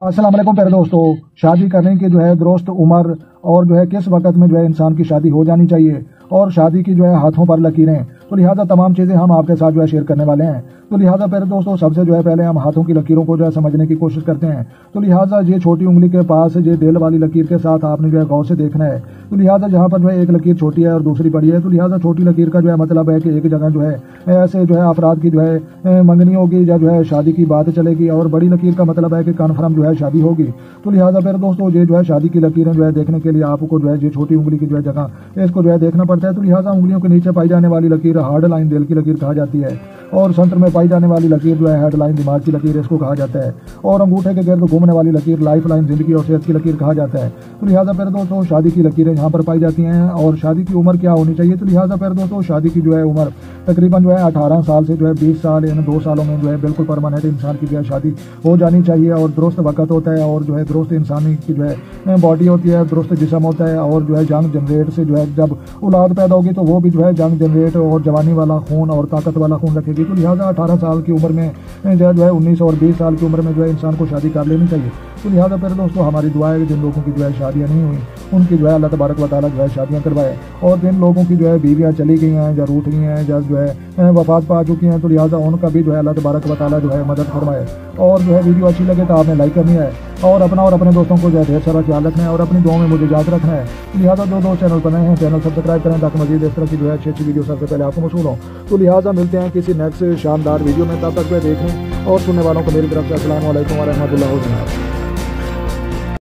अस्सलाम वालेकुम प्यारे दोस्तों। शादी करने की जो है दुरुस्त उम्र और जो है किस वक्त में जो है इंसान की शादी हो जानी चाहिए और शादी की जो है हाथों पर लकीरें, तो लिहाजा तमाम चीज़ें हम आपके साथ जो है शेयर करने वाले हैं। तो लिहाजा प्यारे दोस्तों सबसे जो है पहले हम हाथों की लकीरों को जो है समझने की कोशिश करते हैं। तो लिहाजा ये छोटी उंगली के पास ये दिल वाली लकीर के साथ आपने जो है गौर से देखना है। तो लिहाजा जहाँ पर जो है एक लकीर छोटी है और दूसरी बड़ी है, तो लिहाजा छोटी लकीर का जो है मतलब है कि एक जगह जो है ऐसे जो है अफराद की जो है मंगनी होगी या जो है शादी की बात चलेगी, और बड़ी लकीर का मतलब है कि कन्फर्म जो है शादी होगी। तो लिहाजा प्यारे दोस्तों ये जो है शादी की लकीरें जो है देखने के लिए आपको जो है ये छोटी उंगली की जो है जगह इसको जो है देखना पड़ता है। तो लिहाजा उंगलियों के नीचे पाई जाने वाली लकीर हार्ड लाइन दिल की लकीर कहा जाती है, और सेंटर में पाई जाने वाली लकीर जो है हेड लाइन दिमाग की लकीर इसको कहा जाता है, और अंगूठे के गिर्द घूमने वाली लकीर लाइफ लाइन जिंदगी और सेहत की लकीर कहा जाता है। तो लिहाजा प्यारे दोस्तों शादी की लकीरें यहाँ पर पाई जाती हैं। और शादी की उम्र क्या होनी चाहिए, तो लिहाजा प्यारे दोस्तों शादी की जो है उम्र तकरीबन जो है 18 साल से जो है 20 साल, इन 2 सालों में जो है बिल्कुल परमानेंट इंसान की जो है शादी हो जानी चाहिए। और दुरुस्त वक्त होता है, और जो है दुरुस्त इंसानी की जो है बॉडी होती है, दुरुस्त जिस्म होता है, और जो है जंग जनरेट से जो है जब औलाद पैदा होगी तो वो भी जो है जंग जनरेट और जवानी वाला खून और ताकत वाला खून रखेगी। तो लिहाजा 18 साल की उम्र में जो है 19 और 20 साल की उम्र में जो है इंसान को शादी कर लेनी चाहिए। तो लिहाजा फिर दोस्तों हमारी दुआ है कि जिन लोगों की जो है शादियाँ नहीं हुई उनकी जो है अल्लाह तबारक व तआला जो है शादियाँ करवाए, और जिन लोगों की जो है बीवियाँ चली गई हैं या रूठ गई हैं या जो है वफात पा चुकी हैं, तो लिहाजा उनका भी जो है अल्लाह तबारक व तआला जो है मदद फरमाए। और जो है वीडियो अच्छी लगे तो आपने लाइक करनी है, और अपना और अपने दोस्तों को जो है ढेर सारा ख्याल रखना है, और अपनी दुआओं में मुझे याद रखना है। लिहाजा जो दोस्त चैनल पर नए हैं चैनल सब्सक्राइब करें ताकि मजीद इस तरह की जो है अच्छी वीडियो सबसे पहले आपको मौसूल हो। तो लिहाजा मिलते हैं किसी नेक्स्ट शानदार वीडियो में, तब तक वे देखने और सुनने वालों को मेरी तरफ से अस्सलाम वालेकुम व रहमतुल्लाहि व बरकातहू।